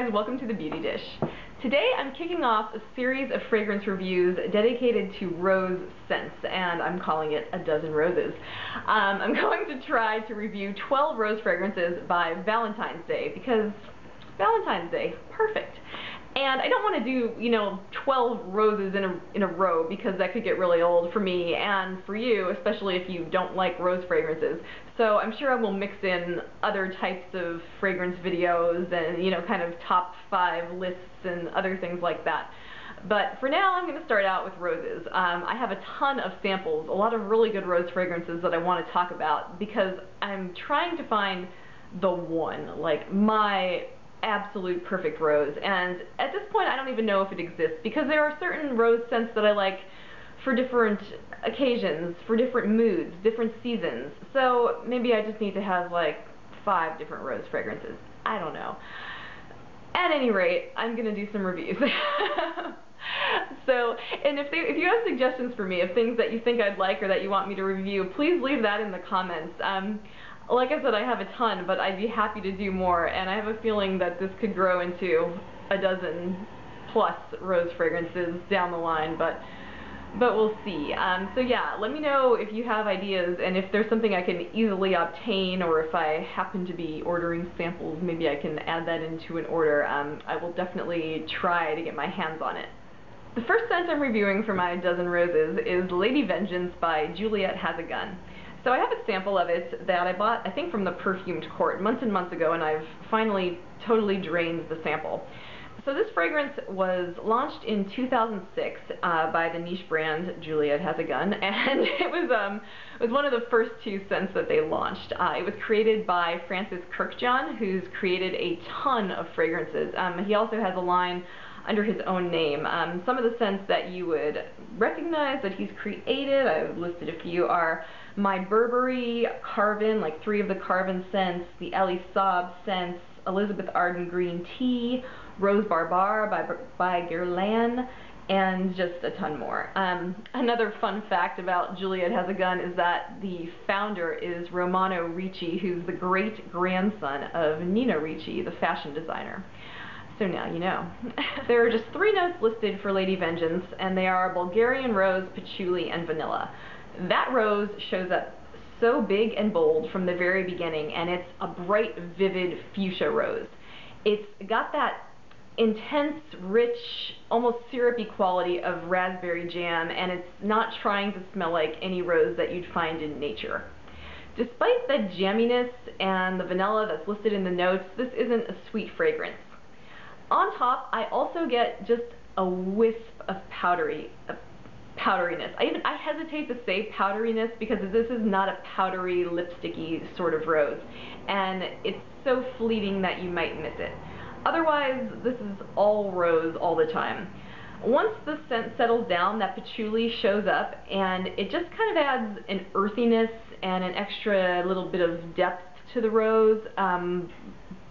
guys, welcome to the Beauty Dish. Today I'm kicking off a series of fragrance reviews dedicated to rose scents, and I'm calling it A Dozen Roses. I'm going to try to review 12 rose fragrances by Valentine's Day, because Valentine's Day, perfect. And I don't want to do, 12 roses in a row, because that could get really old for me and for you, especially if you don't like rose fragrances. So I'm sure I will mix in other types of fragrance videos and, kind of top 5 lists and other things like that. But for now, I'm going to start out with roses. I have a ton of samples, a lot of really good rose fragrances that I want to talk about, because I'm trying to find the one, like my absolute perfect rose. And at this point I don't even know if it exists, because there are certain rose scents that I like for different occasions, for different moods, different seasons. So maybe I just need to have like 5 different rose fragrances. I don't know. At any rate, I'm gonna do some reviews. So, and if you have suggestions for me of things that you think I'd like or that you want me to review, please leave that in the comments. Like I said, I have a ton, but I'd be happy to do more, and I have a feeling that this could grow into a dozen plus rose fragrances down the line, but we'll see. So yeah, let me know if you have ideas, and if there's something I can easily obtain, or if I happen to be ordering samples, maybe I can add that into an order. I will definitely try to get my hands on it. The first scent I'm reviewing for my dozen roses is Lady Vengeance by Juliette Has a Gun. So I have a sample of it that I bought, I think, from the Perfume court months and months ago, and I've finally totally drained the sample. So this fragrance was launched in 2006 by the niche brand Juliette Has a Gun, and it was one of the first 2 scents that they launched. It was created by Francis Kirkjohn, who's created a ton of fragrances. He also has a line under his own name. Some of the scents that you would recognize that he's created, I've listed a few, are My Burberry, Carven, like 3 of the Carven scents, the Elie Saab scents, Elizabeth Arden Green Tea, Rose Barbar by Guerlain, and just a ton more. Another fun fact about Juliette Has a Gun is that the founder is Romano Ricci, who's the great-grandson of Nina Ricci, the fashion designer. So now you know. There are just 3 notes listed for Lady Vengeance, and they are Bulgarian rose, patchouli, and vanilla. That rose shows up so big and bold from the very beginning, and it's a bright, vivid fuchsia rose. It's got that intense, rich, almost syrupy quality of raspberry jam, and it's not trying to smell like any rose that you'd find in nature. Despite the jamminess and the vanilla that's listed in the notes, this isn't a sweet fragrance. On top, I also get just a wisp of powderiness. I hesitate to say powderiness, because this is not a powdery, lipsticky sort of rose, and it's so fleeting that you might miss it. Otherwise, this is all rose all the time. Once the scent settles down, that patchouli shows up, and it just kind of adds an earthiness and an extra little bit of depth to the rose,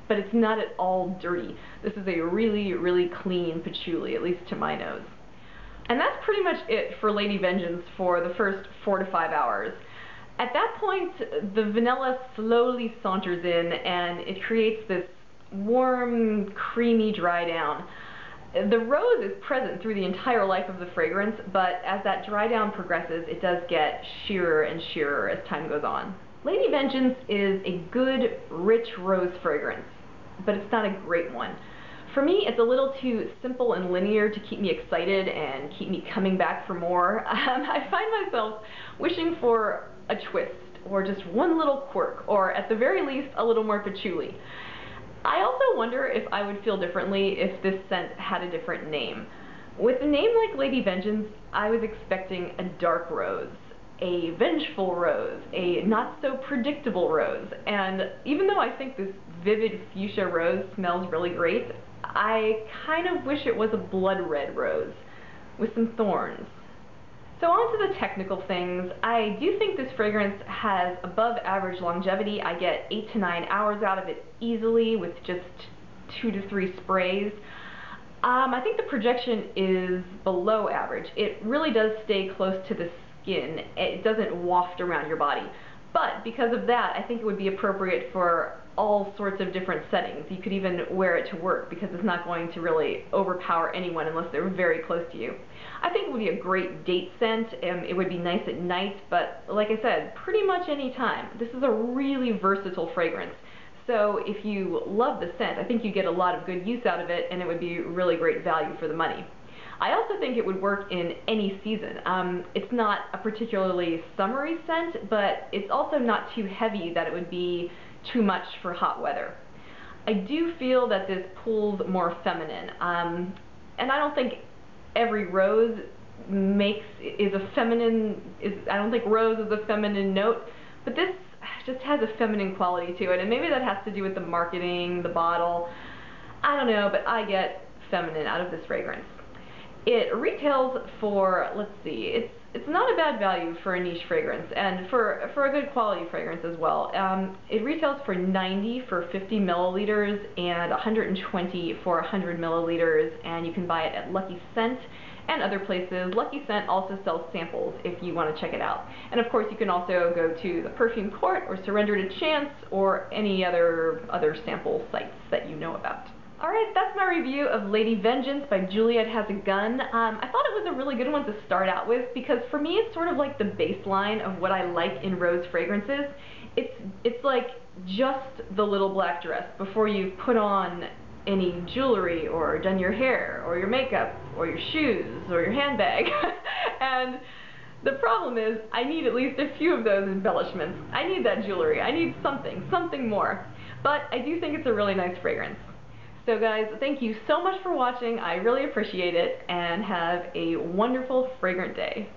but it's not at all dirty. This is a really, really clean patchouli, at least to my nose. And that's pretty much it for Lady Vengeance for the first 4 to 5 hours. At that point, the vanilla slowly saunters in, and it creates this warm, creamy dry down. The rose is present through the entire life of the fragrance, but as that dry down progresses, it does get sheerer and sheerer as time goes on. Lady Vengeance is a good, rich rose fragrance, but it's not a great one. For me, it's a little too simple and linear to keep me excited and keep me coming back for more. I find myself wishing for a twist, or just one little quirk, or at the very least, a little more patchouli. I also wonder if I would feel differently if this scent had a different name. With a name like Lady Vengeance, I was expecting a dark rose, a vengeful rose, a not-so-predictable rose, and even though I think this vivid fuchsia rose smells really great, I kind of wish it was a blood red rose with some thorns. So on to the technical things. I do think this fragrance has above average longevity. I get 8 to 9 hours out of it easily with just 2 to 3 sprays. I think the projection is below average. It really does stay close to the skin. It doesn't waft around your body. But because of that, I think it would be appropriate for all sorts of different settings. You could even wear it to work because it's not going to really overpower anyone unless they're very close to you. I think it would be a great date scent. It would be nice at night, but like I said, pretty much any time. This is a really versatile fragrance. So if you love the scent, I think you get a lot of good use out of it, and it would be really great value for the money. I also think it would work in any season. It's not a particularly summery scent, but it's also not too heavy that it would be too much for hot weather. I do feel that this pulls more feminine, and I don't think every rose is a feminine. I don't think rose is a feminine note, but this just has a feminine quality to it, and maybe that has to do with the marketing, the bottle. I don't know, but I get feminine out of this fragrance. It retails for, let's see, it's not a bad value for a niche fragrance, and for a good quality fragrance as well. It retails for $90 for 50 milliliters and $120 for 100 milliliters, and you can buy it at Lucky Scent and other places. Lucky Scent also sells samples if you want to check it out. And of course you can also go to the Perfume Court or Surrender to Chance or any other sample sites that you know about. Alright, that's my review of Lady Vengeance by Juliette Has a Gun. I thought it was a really good one to start out with because for me it's sort of like the baseline of what I like in rose fragrances. It's like just the little black dress before you put on any jewelry or done your hair or your makeup or your shoes or your handbag. And the problem is I need at least a few of those embellishments. I need that jewelry. I need something more. But I do think it's a really nice fragrance. So guys, thank you so much for watching. I really appreciate it, and have a wonderful fragrant day.